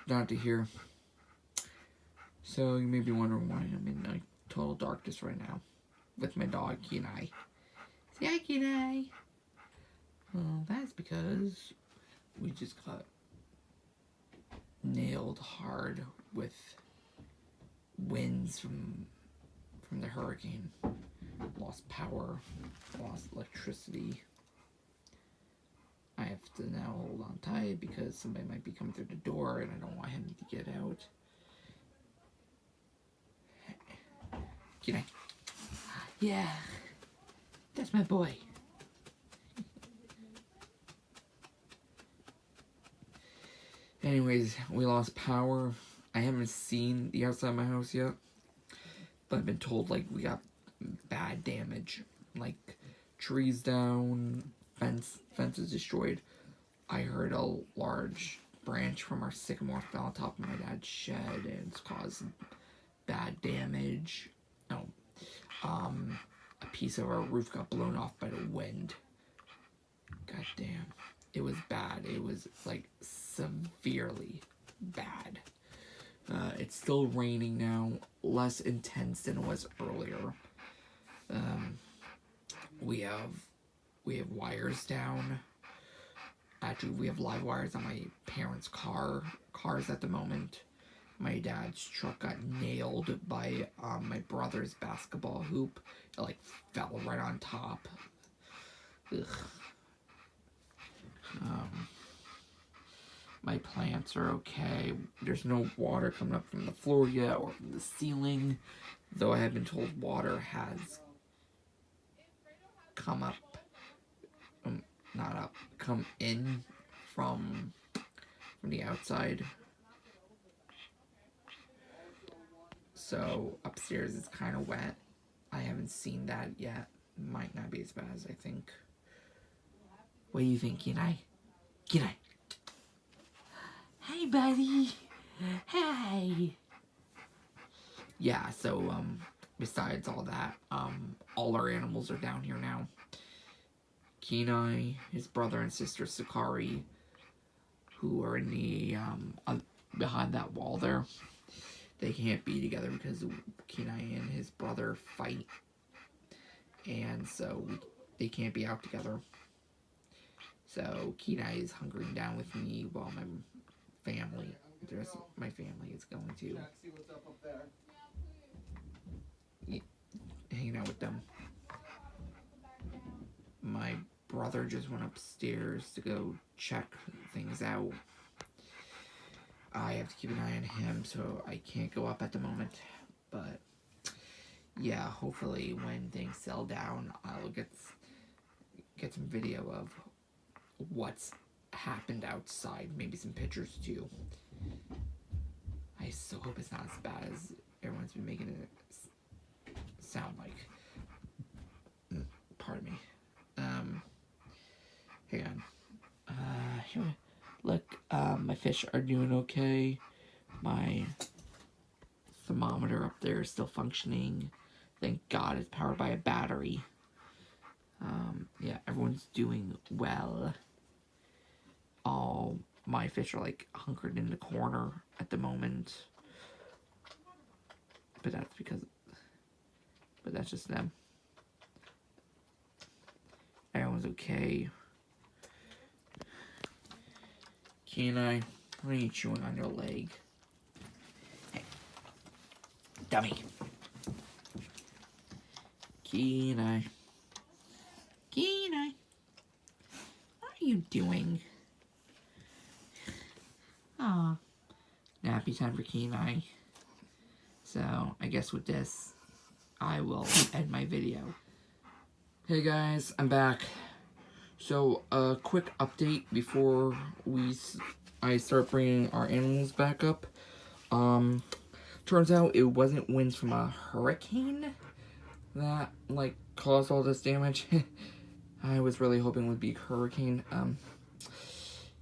not to hear. So you may be wondering why I'm in like total darkness right now with my dog Kenai. Say hi, Kenai. Well, that's because we just got nailed hard with winds from the hurricane. Lost power, lost electricity. I have to now hold on tight because somebody might be coming through the door and I don't want him to get out. Kenai. Yeah, that's my boy. Anyways, we lost power. I haven't seen the outside of my house yet, but I've been told like we got bad damage, like trees down, fences destroyed. I heard a large branch from our sycamore fell on top of my dad's shed and it's caused bad damage. No, a piece of our roof got blown off by the wind. God damn. It was bad. It was like severely bad. It's still raining now, less intense than it was earlier. We have wires down. Actually, we have live wires on my parents' cars at the moment. My dad's truck got nailed by my brother's basketball hoop. It like fell right on top. Ugh. My plants are okay. There's no water coming up from the floor yet or from the ceiling, though I have been told water has come up, not up, come in from the outside. So upstairs is kind of wet. I haven't seen that yet. Might not be as bad as I think. What do you think, Kenai? Kenai. Hey, buddy. Hey. Yeah, so, besides all that, all our animals are down here now. Kenai, his brother and sister Sakari, who are in the, behind that wall there. They can't be together because Kenai and his brother fight. And so, they can't be out together. So, Kenai is hunkering down with me while the rest of my family is going to hang out with them. My brother just went upstairs to go check things out. I have to keep an eye on him, so I can't go up at the moment. But yeah, hopefully when things settle down, I'll get some video of what's happened outside, maybe some pictures too. I so hope it's not as bad as everyone's been making it sound like. Pardon me. Hang on. Look, my fish are doing okay. My thermometer up there is still functioning. Thank God it's powered by a battery. Yeah, everyone's doing well. All my fish are like hunkered in the corner at the moment. But that's just them. Everyone's okay. Kenai, what are you chewing on your leg? Hey, dummy. Kenai. Kenai. What are you doing? Aw. Nappy time for Kenai. So, I guess with this, I will end my video. Hey guys, I'm back. So, a quick update before I start bringing our animals back up. Turns out it wasn't winds from a hurricane that, like, caused all this damage. I was really hoping it would be a hurricane.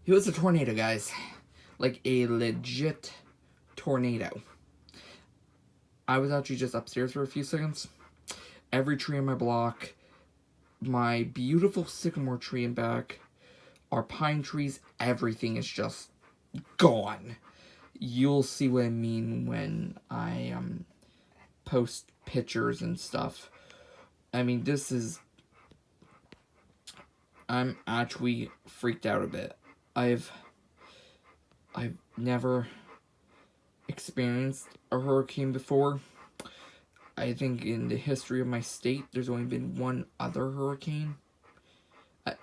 It was a tornado, guys. Like, a legit tornado. I was actually just upstairs for a few seconds. Every tree on my block, my beautiful sycamore tree in back, our pine trees, everything is just gone. you'll see what I mean when I post pictures and stuff. I mean, I'm actually freaked out a bit. I've never experienced a hurricane before. I think in the history of my state, there's only been one other hurricane.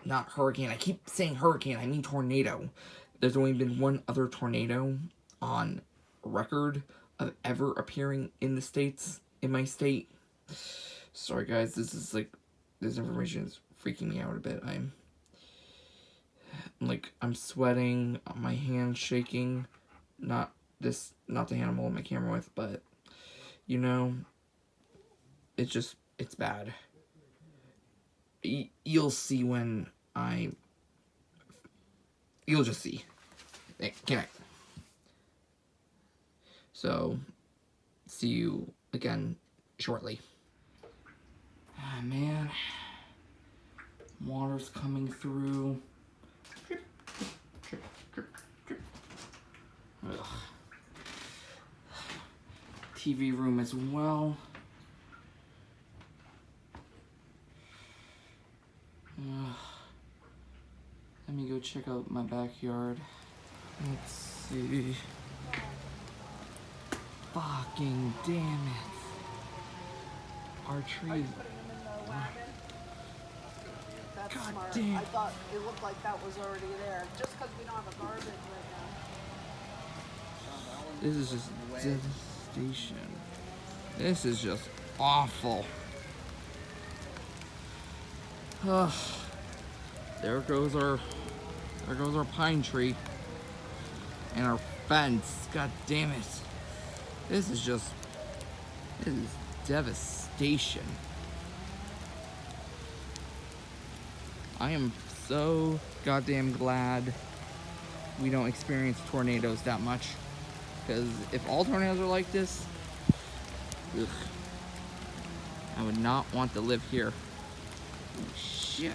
Not hurricane, I keep saying hurricane, I mean tornado. There's only been one other tornado on record of ever appearing in the States, in my state. Sorry guys, this information is freaking me out a bit. I'm sweating, my hand's shaking. Not the hand I'm holding my camera with, but, you know, it's bad. You'll see when you'll just see. Hey, good night. So, see you again shortly. Ah, man. Water's coming through. Ugh. TV room as well. Let me go check out my backyard. Let's see. Fucking damn it. Our trees. That's God smart. damn. I thought it looked like that was already there. Just because we don't have a garbage right now. This is just devastation. This is just awful. Ugh. There goes our pine tree and our fence. God damn it. This is devastation. I am so goddamn glad we don't experience tornadoes that much. Because if all tornadoes are like this, ugh, I would not want to live here. Oh, shit.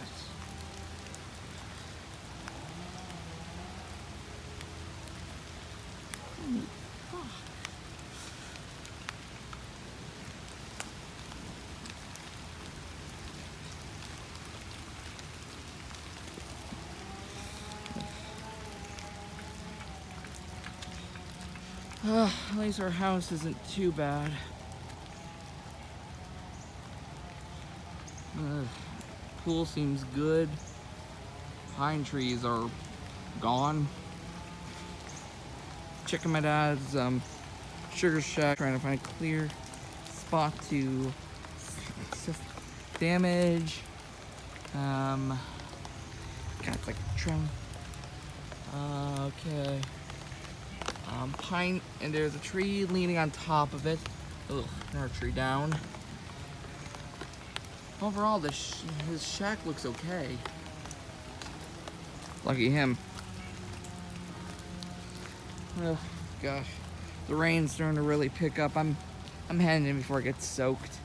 Holy fuck. At least our house isn't too bad. Pool seems good. Pine trees are gone. Checking my dad's sugar shack, trying to find a clear spot to assess damage. God, it's like trim. Okay. Pine, and there's a tree leaning on top of it. Ugh, another tree down. Overall, his shack looks okay. Lucky him. Oh gosh, the rain's starting to really pick up. I'm heading in before it gets soaked.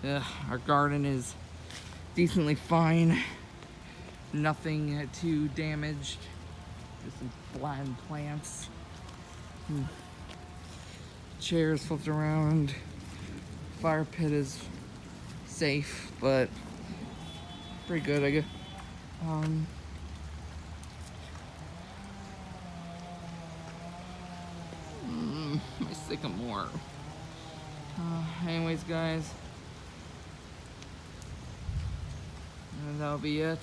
Our garden is decently fine. Nothing too damaged. Just some flattened plants. Chairs flipped around. Fire pit is safe, but pretty good, I guess. My sycamore. Anyways, guys, and that'll be it.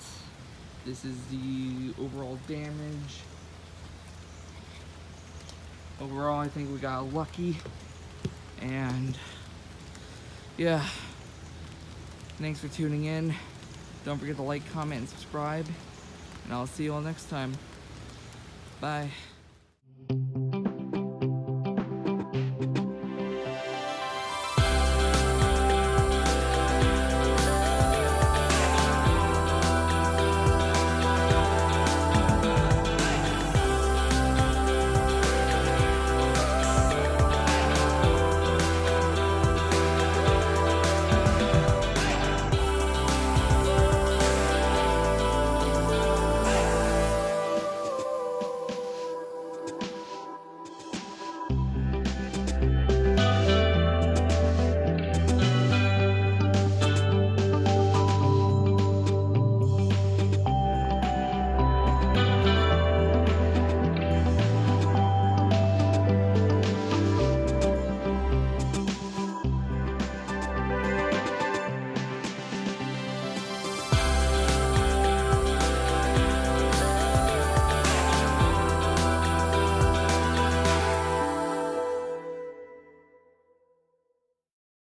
This is the overall damage. Overall, I think we got lucky, and yeah, thanks for tuning in. Don't forget to like, comment, and subscribe, and I'll see you all next time. Bye.